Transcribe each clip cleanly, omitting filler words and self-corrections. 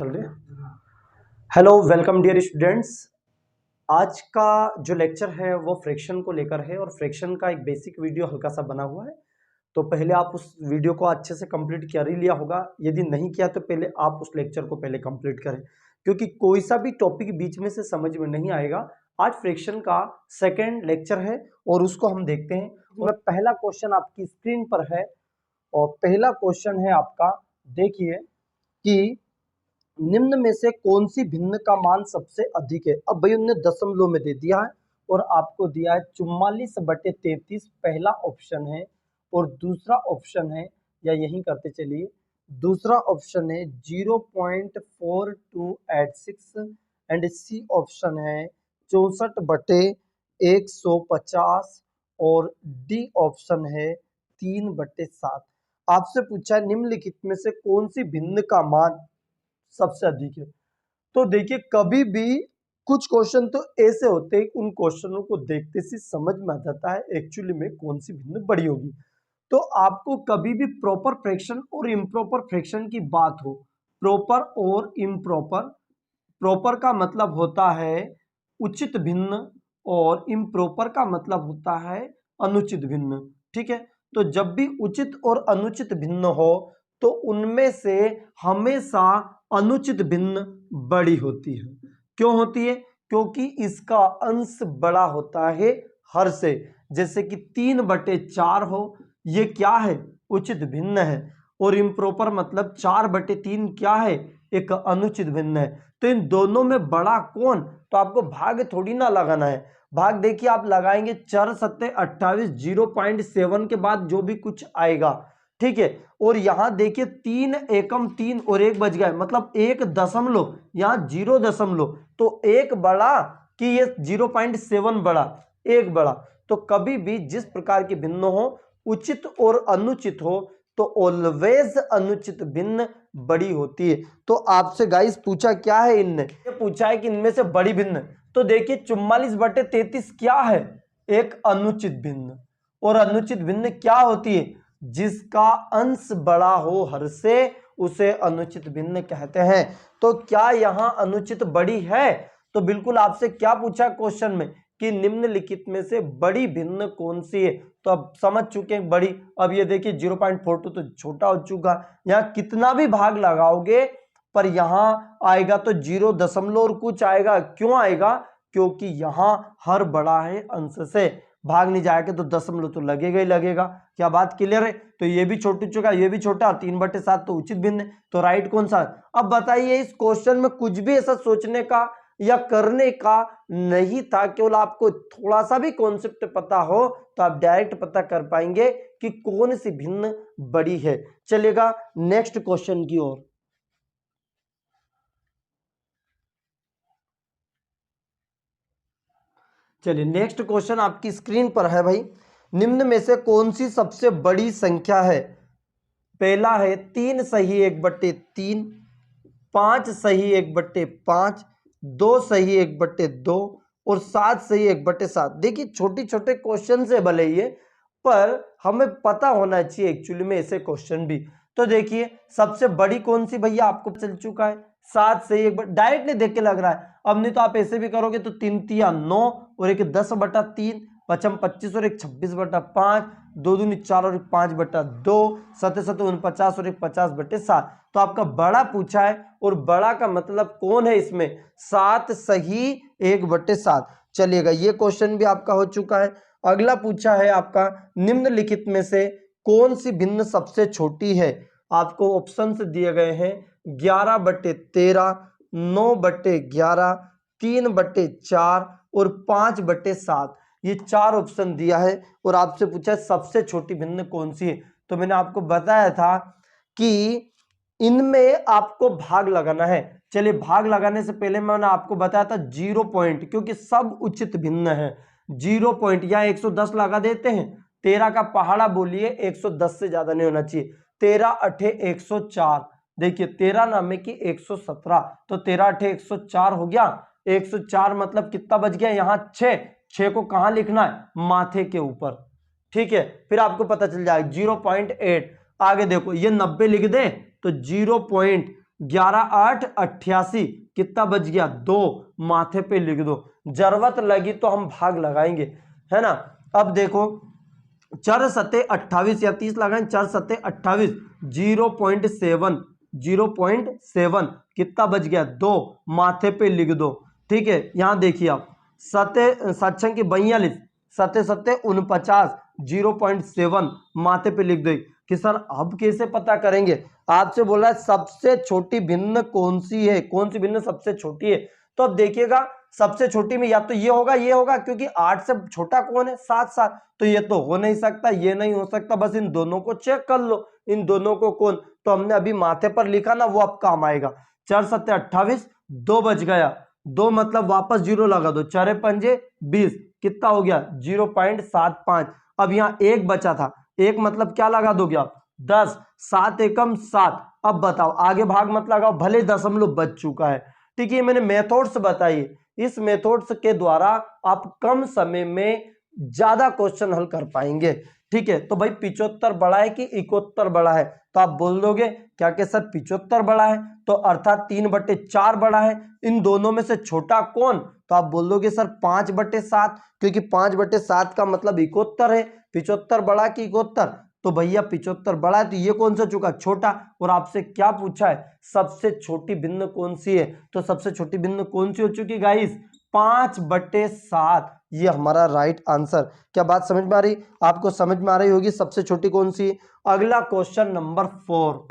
चल रही है। Hello, welcome dear students. आज का जो लेक्चर है वो फ्रैक्शन को लेकर है और फ्रैक्शन का एक बेसिक वीडियो हल्का सा बना हुआ है। तो पहले आप उस वीडियो को अच्छे से कंप्लीट कर ही लिया होगा। यदि नहीं किया तो पहले आप उस लेक्चर को पहले कंप्लीट करें, क्योंकि कोई सा भी टॉपिक बीच में से समझ में नहीं आएगा। आज फ्रैक्शन का सेकेंड लेक्चर है और उसको हम देखते हैं। और पहला क्वेश्चन आपकी स्क्रीन पर है और पहला क्वेश्चन है आपका, देखिए कि निम्न में से कौन सी भिन्न का मान सबसे अधिक है। अब भाई उन्होंने दशमलव में दे दिया है और आपको दिया है 44/33 पहला ऑप्शन है, और दूसरा ऑप्शन है, या यही करते चलिए, दूसरा ऑप्शन है 0.4286 एंड सी ऑप्शन है 64/150 और डी ऑप्शन है 3/7। आपसे पूछा है निम्नलिखित में से कौन सी भिन्न का मान सबसे अधिक है। तो देखिए, कभी भी कुछ क्वेश्चन तो ऐसे होते हैं, उन क्वेश्चनों को देखते से समझ में आ जाता है एक्चुअली में कौन सी भिन्न बड़ी होगी। तो आपको कभी भी प्रॉपर फ्रैक्शन और इम्प्रॉपर फ्रैक्शन की बात हो, प्रॉपर और इम्प्रॉपर, प्रॉपर का मतलब होता है उचित भिन्न और इम्प्रॉपर का मतलब होता है अनुचित भिन्न। ठीक है, तो जब भी उचित और अनुचित भिन्न हो तो उनमें से हमेशा अनुचित भिन्न बड़ी होती है। क्यों होती है? क्योंकि इसका अंश बड़ा होता है हर से। जैसे कि 3/4 हो, ये क्या है? उचित भिन्न है। और इम्प्रॉपर मतलब 4/3 क्या है? एक अनुचित भिन्न है। तो इन दोनों में बड़ा कौन? तो आपको भाग थोड़ी ना लगाना है। भाग देखिए, आप लगाएंगे 4 सत्ते 28, 0.7 के बाद जो भी कुछ आएगा, ठीक है। और यहां देखिए 3 एकम 3 और 1 बच गया, मतलब 1 दशमलव, यहां 0 दशमलव, तो 1 बड़ा कि ये 0.7 बड़ा? 1 बड़ा। तो कभी भी जिस प्रकार की भिन्न हो, उचित और अनुचित हो, तो ऑलवेज अनुचित भिन्न बड़ी होती है। तो आपसे गाइस पूछा क्या है, इनने ये पूछा है कि इनमें से बड़ी भिन्न। तो देखिए 44/33 क्या है? एक अनुचित भिन्न। और अनुचित भिन्न क्या होती है? जिसका अंश बड़ा हो हर से, उसे अनुचित भिन्न कहते हैं। तो क्या यहां अनुचित बड़ी है? तो बिल्कुल आपसे क्या पूछा क्वेश्चन में कि निम्नलिखित में से बड़ी भिन्न कौन सी है। तो अब समझ चुके हैं बड़ी। अब ये देखिए 0.42 तो छोटा हो चुका। यहां कितना भी भाग लगाओगे पर यहां आएगा तो 0 दशमलव और कुछ आएगा। क्यों आएगा? क्योंकि यहां हर बड़ा है अंश से। भाग नहीं जाएगा तो दशमलव तो लगेगा ही लगेगा। क्या बात क्लियर है? तो ये भी छोटी चुका, ये भी छोटा, 3/7 तो उचित भिन्न है। तो राइट कौन सा? अब बताइए, इस क्वेश्चन में कुछ भी ऐसा सोचने का या करने का नहीं था, केवल आपको थोड़ा सा भी कॉन्सेप्ट पता हो तो आप डायरेक्ट पता कर पाएंगे कि कौन सी भिन्न बड़ी है। चलेगा नेक्स्ट क्वेश्चन की ओर। चलिए नेक्स्ट क्वेश्चन आपकी स्क्रीन पर है भाई। निम्न में से कौन सी सबसे बड़ी संख्या है? पहला है 3 सही 1/3, 5 सही 1/5, 2 सही 1/2 और 7 सही 1/7। देखिए छोटे छोटे क्वेश्चन से भले ये, पर हमें पता होना चाहिए एक्चुअली में ऐसे क्वेश्चन भी। तो देखिए सबसे बड़ी कौन सी भैया आपको चल चुका है, 7 सही 1, डायरेक्ट नहीं देख के लग रहा है। अब नहीं तो आप ऐसे भी करोगे तो 3 तिया 9 और एक 10/3, 5 25 और एक 26/5, 2 दूनी 4 और एक 5/2, 7 7 49 और एक 50/7। तो आपका बड़ा पूछा है और बड़ा का मतलब कौन है इसमें? 7 सही 1/7। चलिएगा ये क्वेश्चन भी आपका हो चुका है। अगला पूछा है आपका, निम्नलिखित में से कौन सी भिन्न सबसे छोटी है? आपको ऑप्शन दिए गए हैं 11/13, 9/11, 3/4 और 5/7। ये 4 ऑप्शन दिया है और आपसे पूछा है सबसे छोटी भिन्न कौन सी है। तो मैंने आपको बताया था कि इनमें आपको भाग लगाना है। चलिए भाग लगाने से पहले मैंने आपको बताया था 0 पॉइंट, क्योंकि सब उचित भिन्न है। 0 पॉइंट या 110 लगा देते हैं। 13 का पहाड़ा बोलिए, 110 से ज्यादा नहीं होना चाहिए। 13 8 104, देखिए 13 नामे की 117, तो 13 8 104 हो गया। 104 मतलब कितना बच गया? यहाँ 6 को कहां लिखना है? माथे के ऊपर। ठीक है, फिर आपको पता चल जाएगा 0.8। आगे देखो ये 90 लिख दे तो 0. 11 8 88, कितना बच गया 2, माथे पे लिख दो। जरूरत लगी तो हम भाग लगाएंगे, है ना। अब देखो 4 सत्ते 28 या 30 लगाएं, 4 सत्ते 28, 0.7, 0.7 कितना बच गया 2, माथे पे लिख दो। ठीक है, यहां देखिए आप सत्ते 42, सत्ते सत्ते 49, 0.7 माथे पे लिख दो कि सर अब कैसे पता करेंगे। आपसे बोला है सबसे छोटी भिन्न कौन सी है, कौन सी भिन्न सबसे छोटी है। तो अब देखिएगा सबसे छोटी में या तो ये होगा क्योंकि 8 से छोटा कौन है 7 7, तो ये तो हो नहीं सकता, ये नहीं हो सकता, बस इन दोनों को चेक कर लो, इन दोनों को कौन, तो हमने अभी माथे पर लिखा ना, वो अब काम आएगा। 4 सत्ते 28, 2 बच गया, 2 मतलब वापस 0 लगा दो, 4 पंजे 20, कितना हो गया 0.75। अब यहाँ 1 बचा था, 1 मतलब क्या लगा दोगे आप 10, 7 एकम 7। अब बताओ आगे भाग मत लगाओ, भले दशमलव बच चुका है। ठीक है, मैंने मेथड्स बताई, इस मेथड्स के द्वारा आप कम समय में ज्यादा क्वेश्चन हल कर पाएंगे। ठीक है, तो भाई 75 बड़ा है कि 71 बड़ा है, तो आप बोल दोगे क्या कि सर 75 बड़ा है, तो अर्थात 3/4 बड़ा है। इन दोनों में से छोटा कौन, तो आप बोल दोगे सर 5/7, क्योंकि 5/7 का मतलब 71 है। 75 बड़ा कि 71, तो भैया 75 बड़ा है, तो ये कौन सा चुका छोटा। और आपसे क्या पूछा है सबसे छोटी भिन्न कौन सी है, तो सबसे छोटी भिन्न कौन सी हो चुकी गाइस 5/7, ये हमारा राइट आंसर। क्या बात समझ में आ रही, आपको समझ में आ रही होगी सबसे छोटी कौन सी। अगला क्वेश्चन नंबर 4,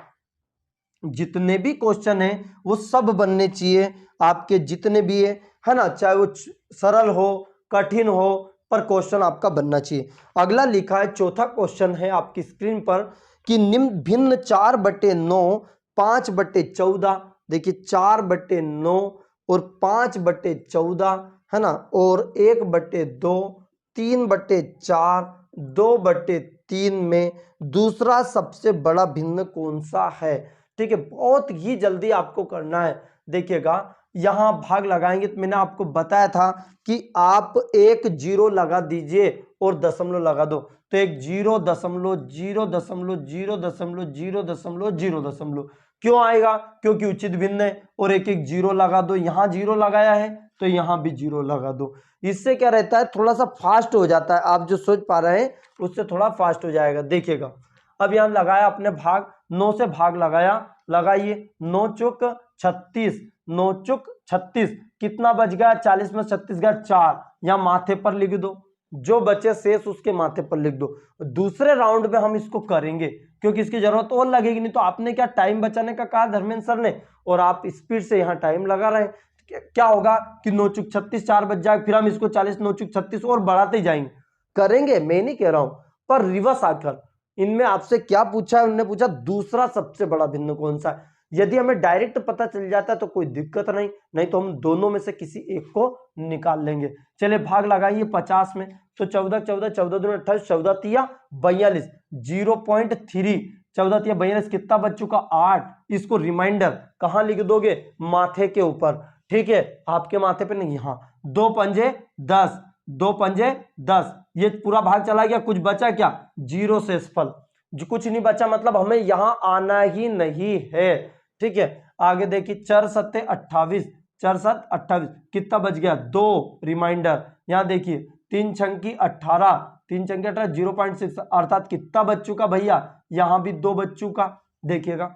जितने भी क्वेश्चन है वो सब बनने चाहिए आपके, जितने भी है ना, चाहे वो सरल हो कठिन हो, पर क्वेश्चन आपका बनना चाहिए। अगला लिखा है, चौथा क्वेश्चन है आपकी स्क्रीन पर कि निम्न भिन्न 4/9, 5/14, देखिए 4/9 और 5/14, है ना, और 1/2, 3/4, 2/3 में दूसरा सबसे बड़ा भिन्न कौन सा है। ठीक है, बहुत ही जल्दी आपको करना है। देखिएगा यहां भाग लगाएंगे, तो मैंने आपको बताया था कि आप एक 0 लगा दीजिए और दशमलव लगा दो, तो एक 0.0.0.0.0.0 क्यों आएगा, क्योंकि उचित भिन्न है। और एक एक 0 लगा दो, यहां 0 लगाया है तो यहां भी 0 लगा दो। इससे क्या रहता है थोड़ा सा फास्ट हो जाता है, आप जो सोच पा रहे हैं उससे थोड़ा फास्ट हो जाएगा। देखिएगा अब यहां लगाया अपने भाग, 9 से भाग लगाया, लगाइए 9 चौक 36, 9 चौक 36, कितना बच गया 40 में 36 गया 4, यहां माथे पर लिख दो, जो बचे शेष उसके माथे पर लिख दो। दूसरे राउंड में हम इसको करेंगे क्योंकि इसकी जरूरत और लगेगी, नहीं तो आपने क्या टाइम बचाने का कहा धर्मेंद्र सर ने, और आप स्पीड से यहाँ टाइम लगा रहे हैं। क्या होगा कि 9 चौक 36 4 बच जाए, फिर हम इसको 40 9 चौक 36 और बढ़ाते ही जाएंगे, करेंगे, मैं नहीं कह रहा हूं, पर रिवर्स आकर इनमें आपसे क्या पूछा है, उन्होंने पूछा दूसरा सबसे बड़ा भिन्न कौन सा है। यदि हमें डायरेक्ट पता चल जाता है तो कोई दिक्कत नहीं, नहीं तो हम दोनों में से किसी एक को निकाल लेंगे। चलिए भाग लगाइए 50 में, तो 14 14 14 दूनी 28, 14 तिया 42, 0.3, 14 तिया 42 कितना बच चुका 8। इसको रिमाइंडर कहां लिख दोगे माथे के ऊपर। ठीक है, आपके माथे पे नहीं, यहां 2 पंजे 10, 2 पंजे 10, ये पूरा भाग चला गया, कुछ बचा क्या 0 से फल, जो कुछ नहीं बचा, मतलब हमें यहां आना ही नहीं है। ठीक है, आगे देखिए 4 सत्ते 28, 4 7 28, कितना बच गया 2, रिमाइंडर। यहां देखिए 3 छंकी 18, 3 छंकी 18, 0.6, अर्थात कितना बच चुका भैया, यहां भी 2 बच चुका। देखिएगा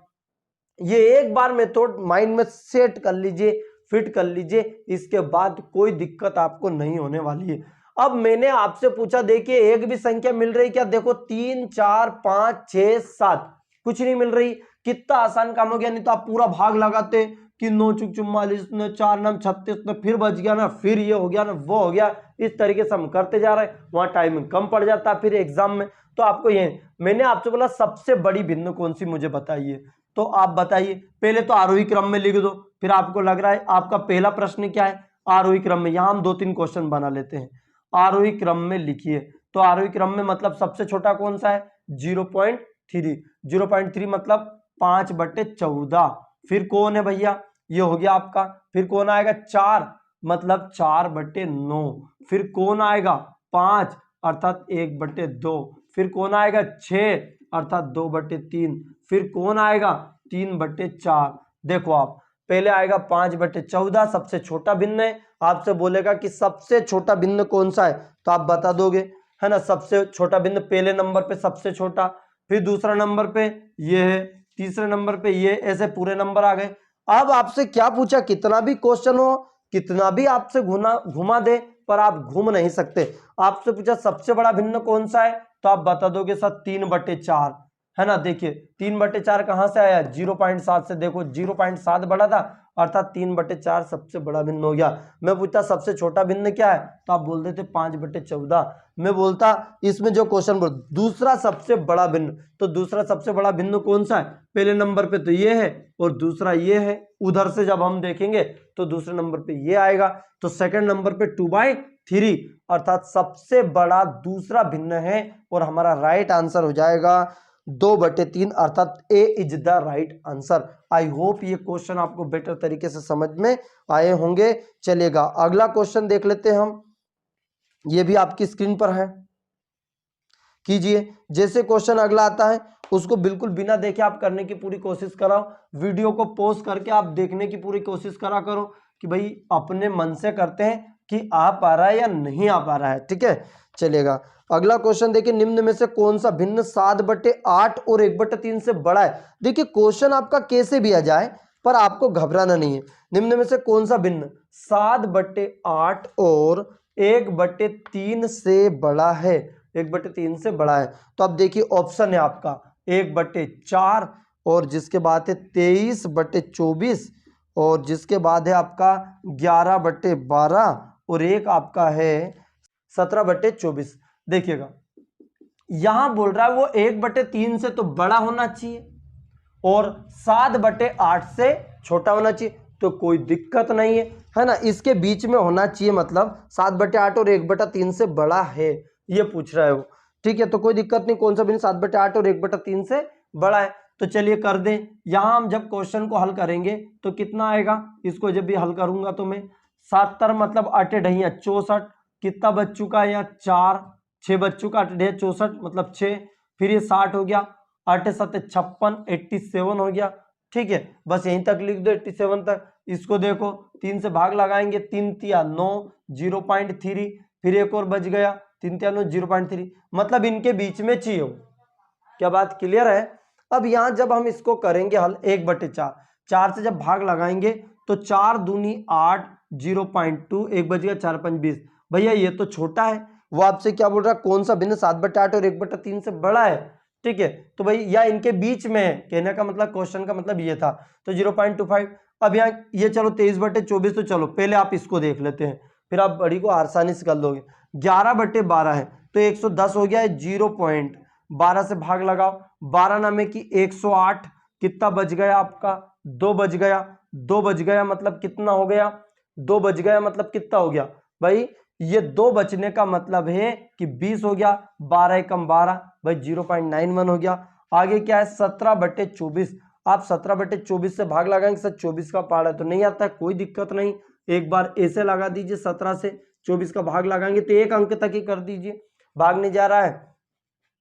ये एक बार मेथड माइंड में सेट कर लीजिए, फिट कर लीजिए, इसके बाद कोई दिक्कत आपको नहीं होने वाली है। अब मैंने आपसे पूछा, देखिए एक भी संख्या मिल रही क्या, देखो 3 4 5 6 7, कुछ नहीं मिल रही। कितना आसान काम हो गया, नहीं तो आप पूरा भाग लगाते कि 9 चुक 44 ने 4 नाम 36 ने, फिर बच गया ना, फिर ये हो गया ना, वो हो गया, इस तरीके से हम करते जा रहे हैं, वहां टाइम कम पड़ जाता फिर एग्जाम में। तो आपको ये मैंने आपसे बोला सबसे बड़ी भिन्न कौन सी मुझे बताइए, तो आप बताइए। पहले तो आरोही क्रम में लिख दो, फिर आपको लग रहा है आपका पहला प्रश्न क्या है आरोही क्रम में, यहां हम 2-3 क्वेश्चन बना लेते हैं। आरोही क्रम में लिखिए, तो आरोही क्रम में मतलब सबसे छोटा कौन सा है 0.3, 0.3 मतलब 5/14, फिर कौन है भैया ये हो गया आपका, फिर कौन आएगा 4 मतलब 4/9, फिर कौन आएगा 5 अर्थात 1/2, फिर कौन आएगा 6 अर्थात 2/3, फिर कौन आएगा 3/4, देखो आप पहले आएगा 5/14 सबसे छोटा भिन्न है, आपसे बोलेगा कि सबसे छोटा भिन्न कौन सा है, तो आप बता दोगे, है ना। सबसे छोटा भिन्न पहले नंबर पे सबसे छोटा, फिर दूसरा नंबर पे ये है, तीसरे नंबर पे ये, ऐसे पूरे नंबर आ गए। अब आपसे क्या पूछा, कितना भी क्वेश्चन हो, कितना भी आपसे घुमा दे, पर आप घूम नहीं सकते। आपसे पूछा सबसे बड़ा भिन्न कौन सा है, तो आप बता दोगे सर 3/4, है ना। देखिए 3/4 कहां से आया, 0.7 से। देखो 0.7 बड़ा था, अर्थात 3/4 सबसे बड़ा भिन्न हो गया। मैं पूछता सबसे छोटा भिन्न क्या है, तो आप बोल देते 5/14। मैं बोलता इसमें जो क्वेश्चन बोल दूसरा सबसे बड़ा भिन्न, तो दूसरा सबसे बड़ा भिन्न कौन सा है, पहले नंबर पे तो ये है और दूसरा ये है। उधर से जब हम देखेंगे तो दूसरे नंबर पे ये आएगा, तो सेकंड नंबर पे 2/3, अर्थात सबसे बड़ा दूसरा भिन्न है, और हमारा राइट आंसर हो जाएगा 2/3, अर्थात A is the right answer. I hope ये क्वेश्चन आपको बेटर तरीके से समझ में आए होंगे। चलेगा अगला क्वेश्चन देख लेते हैं हम, ये भी आपकी स्क्रीन पर है, कीजिए। जैसे क्वेश्चन अगला आता है उसको बिल्कुल बिना देखे आप करने की पूरी कोशिश कराओ, वीडियो को पॉज करके आप देखने की पूरी कोशिश करा करो कि भाई अपने मन से करते हैं कि आ पा रहा है या नहीं आ पा रहा है, ठीक है। चलेगा अगला क्वेश्चन देखिए, निम्न में से कौन सा भिन्न 7/8 और 1/3 से बड़ा है। देखिए क्वेश्चन आपका कैसे भी आ जाए पर आपको घबराना नहीं है। निम्न में से कौन सा भिन्न 7/8 और 1/3 से बड़ा है, 1/3 से बड़ा है। तो अब देखिए ऑप्शन है आपका 1/4, और जिसके बाद है 23/24, और जिसके बाद है आपका 11/12, और एक आपका है 17/24। देखिएगा यहां बोल रहा है वो 1/3 से तो बड़ा होना चाहिए और 7/8 से छोटा होना चाहिए, तो कोई दिक्कत नहीं है ना। इसके बीच में होना चाहिए, मतलब 7/8 और 1/3 से बड़ा है, ये पूछ रहा है वो, ठीक है। तो कोई दिक्कत नहीं, कौन सा भिन्न 7/8 और 1/3 से बड़ा है। तो चलिए कर दें। यहां हम जब क्वेश्चन को हल करेंगे तो कितना आएगा, इसको जब भी हल करूंगा तो मैं 7 मतलब 8 ढैया 64, कितना बच चुका है यहाँ 4, 6 बच चुका, 8 ढैया 64 मतलब 6, फिर ये 60 हो गया, 8 7 56, 87 हो गया, ठीक है। बस यहीं तक लिख दो 87 तक। इसको देखो 3 से भाग लगाएंगे, 3 तिया 9, 0.3, फिर एक और बच गया 3 तिया 9, 0.3, मतलब इनके बीच में चाहिए हो। क्या बात क्लियर है। अब यहां जब हम इसको करेंगे हल 1/4, 4 से जब भाग लगाएंगे तो 4 दूनी 8, 0.2, एक बच गया 4 5 20। भैया ये तो छोटा है, वो आपसे क्या बोल रहा है कौन सा भिन्न 7/8 और 1/3 से बड़ा है, ठीक है। तो भाई या इनके बीच में है, कहने का मतलब क्वेश्चन का मतलब ये था, तो 0.25। अब यहाँ ये चलो 23/24, तो चलो पहले आप इसको देख लेते हैं, फिर आप बड़ी को आसानी से कर लोगे। 11/12 है तो 110 हो गया है, 0.12 से भाग लगाओ, 12 नामे की 108, कितना बच गया आपका 2 बच गया, 2 बच गया मतलब कितना हो गया, 2 बच गया मतलब कितना हो गया भाई, ये 2 बचने का मतलब है कि 20 हो गया, 12 एकम 12 भाई 0.91 हो गया। आगे क्या है 17/24, आप 17/24 से भाग लगाएंगे सर 24 का पहाड़ा तो नहीं आता है, कोई दिक्कत नहीं, एक बार ऐसे लगा दीजिए, 17 से 24 का भाग लगाएंगे तो एक अंक तक ही कर दीजिए, भाग नहीं जा रहा है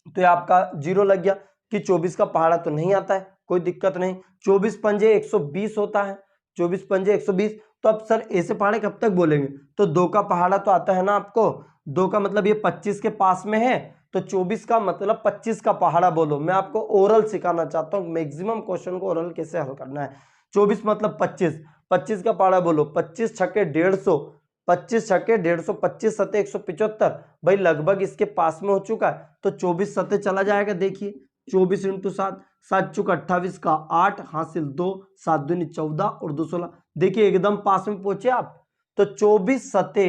तो ये आपका 0 लग गया कि 24 का पहाड़ा तो नहीं आता है, कोई दिक्कत नहीं। 24 पंजे 120 होता है, 24 पंजे 120, तो अब सर ऐसे पहाड़े कब तक बोलेंगे, तो 2 का पहाड़ा तो आता है ना आपको, 2 का मतलब ये 25 के पास में है, तो 24 का मतलब 25 का पहाड़ा बोलो। मैं आपको ओरल सिखाना चाहता हूँ, मैक्सिमम क्वेश्चन को ओरल कैसे हल करना है। 24 मतलब 25, 25 का पहाड़ा बोलो, 25 छक्के 150, 25 छक्के 150, 25 सत्ते 175, भाई लगभग इसके पास में हो चुका है, तो 24 सत्ते चला जाएगा। देखिए 24 × 7, 7 चुका 28 का 8 हासिल 2, 7 दूनी 14 और 2 16, देखिए एकदम पास में पहुंचे आप, तो 24 सत्ते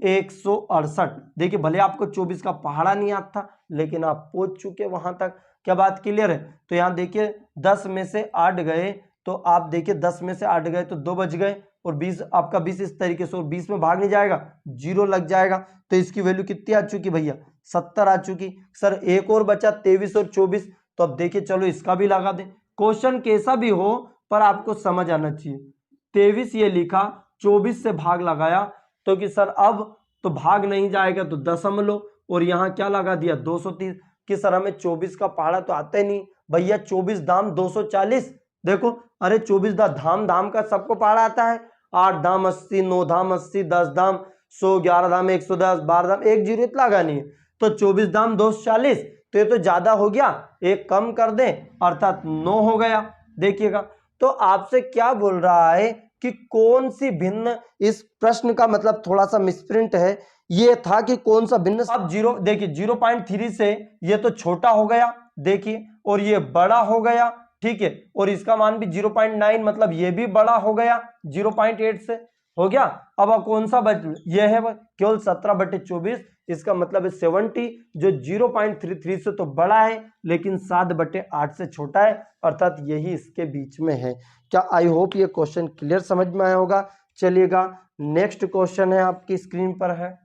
168। देखिए भले आपको 24 का पहाड़ा नहीं आता लेकिन आप पहुंच चुके वहां तक। क्या बात क्लियर है। तो यहाँ देखिए 10 में से 8 गए, तो आप देखिए 10 में से 8 गए तो 2 बच गए, और 20 आपका 20 इस तरीके से, और 20 में भाग नहीं जाएगा 0 लग जाएगा, तो इसकी वैल्यू कितनी आ चुकी भैया 70 आ चुकी। सर एक और बचा 23 और 24, तो अब देखिए चलो इसका भी लगा दे। क्वेश्चन कैसा भी हो पर आपको समझ आना चाहिए। 23 ये लिखा, 24 से भाग लगाया, तो कि सर अब तो भाग नहीं जाएगा तो दशमलव, और यहाँ क्या लगा दिया 230, कि सर हमें 24 का पहाड़ा तो आता ही नहीं भैया, 24 दाम 240, देखो, अरे 24 धाम धाम का सबको पहाड़ा आता है। 8 धाम 80, 9 धाम 80, 10 धाम 100, 11 धाम 110, 12 धाम 1 जीरो इतना लगा नहीं है। तो 24 धाम 240, तो ये तो ज्यादा हो गया, एक कम कर दें अर्थात 9 हो गया। देखिएगा, तो आपसे क्या बोल रहा है कि कौन सी भिन्न, इस प्रश्न का मतलब थोड़ा सा मिसप्रिंट है, ये था कि कौन सा भिन्न। अब जीरो देखिए 0.3 से ये तो छोटा हो गया, देखिए, और ये बड़ा हो गया, ठीक है, और इसका मान भी 0.9 मतलब ये भी बड़ा हो गया 0.8 से, हो गया। अब कौन सा बच, ये है केवल 17/24, इसका मतलब है 70, जो 0.33 से तो बड़ा है लेकिन 7/8 से छोटा है, अर्थात यही इसके बीच में है। क्या आई होप ये क्वेश्चन क्लियर समझ में आया होगा। चलिएगा, नेक्स्ट क्वेश्चन है आपकी स्क्रीन पर है।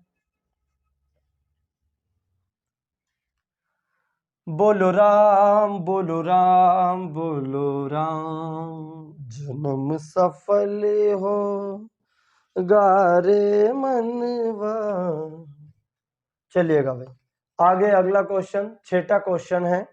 बोलो राम बोलो राम बोलो राम, जन्म सफल हो गारे मनवा। चलिएगा भाई, आगे अगला क्वेश्चन, छठा क्वेश्चन है।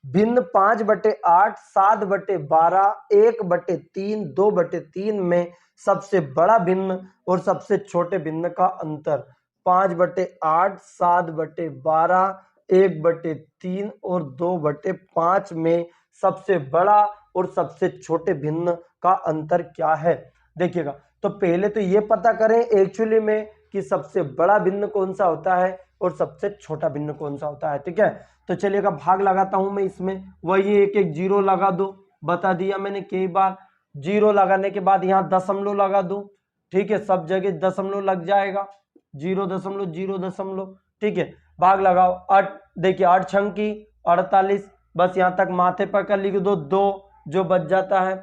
भिन्न 5/8, 7/12, 1/3, 2/3 में सबसे बड़ा भिन्न और सबसे छोटे भिन्न का अंतर। 5/8, 7/12, 1/3 और 2/5 में सबसे बड़ा और सबसे छोटे भिन्न का अंतर क्या है। देखिएगा, तो पहले तो ये पता करें एक्चुअली में कि सबसे बड़ा भिन्न कौन सा होता है और सबसे छोटा भिन्न कौन सा होता है। ठीक है, तो चलिएगा भाग लगाता हूं मैं इसमें, वही एक एक जीरो लगा दो, बता दिया मैंने कई बार। जीरो लगाने के बाद यहाँ दशमलव लगा दो, ठीक है, सब जगह दशमलव लग जाएगा, 0.0 ठीक है। भाग लगाओ, 8 देखिए 8 छंकी 48, बस यहाँ तक माथे पर कर लिख दो 2 जो बच जाता है।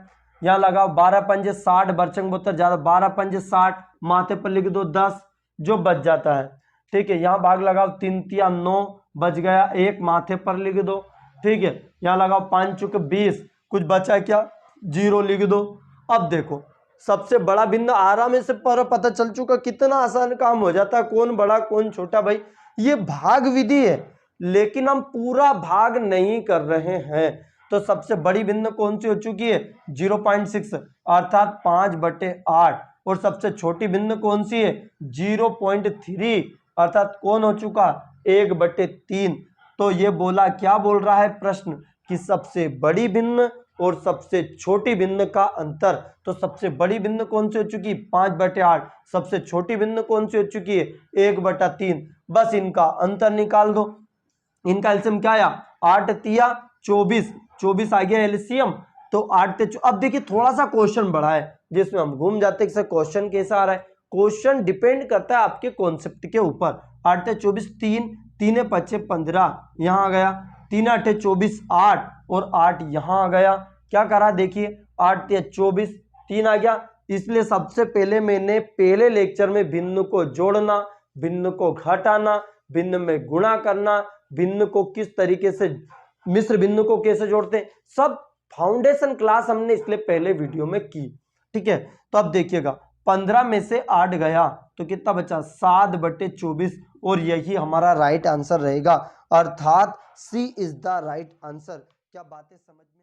यहाँ लगाओ 12 पंजे 60, बरचंग बोतर ज्यादा, 12 पंजे 60, माथे पर लिख दो 10 जो बच जाता है। ठीक है, यहाँ भाग लगाओ 3 तिया 9, बच गया 1, माथे पर लिख दो। ठीक है, यहाँ लगाओ 5 चुके 20, कुछ बचा क्या, 0 लिख दो। अब देखो, सबसे बड़ा भिन्न आराम से पर पता चल चुका, कितना आसान काम हो जाता है, कौन बड़ा कौन छोटा। भाई ये भाग विधि है लेकिन हम पूरा भाग नहीं कर रहे हैं। तो सबसे बड़ी भिन्न कौन सी हो चुकी है, 0.6 अर्थात 5/8, और सबसे छोटी भिन्न कौन सी है, 0.3 अर्थात कौन हो चुका, 1/3। तो ये बोला, क्या बोल रहा है प्रश्न, कि सबसे बड़ी भिन्न और सबसे छोटी भिन्न का अंतर। तो सबसे बड़ी भिन्न कौन सी हो चुकी, 5/8, सबसे छोटी भिन्न कौन सी हो चुकी है, 1/3। बस इनका अंतर निकाल दो। इनका एलसीएम क्या आया, 8 तिया 24, 24 आ गया एलसीएम, तो 8 ते। अब देखिए थोड़ा सा क्वेश्चन बड़ा है जिसमें हम घूम जाते हैं, क्वेश्चन कैसा आ रहा है। क्वेश्चन डिपेंड करता है आपके कॉन्सेप्ट के ऊपर। 8 ते 24, 3, 3 5 15, यहाँ आ गया 3 8 24, 8 और 8 यहाँ आ गया। क्या करा, देखिए 8 ते 24, 3 आ गया। इसलिए सबसे पहले मैंने पहले लेक्चर में भिन्न को जोड़ना, भिन्न को घटाना, भिन्न में गुणा करना, भिन्न को किस तरीके से, मिश्र भिन्न को कैसे जोड़ते हैं, सब फाउंडेशन क्लास हमने इसलिए पहले वीडियो में की। ठीक है, तो अब देखिएगा 15 में से 8 गया तो कितना बचा, 7/24, और यही हमारा राइट आंसर रहेगा, अर्थात सी इज द राइट आंसर। क्या बातें समझ में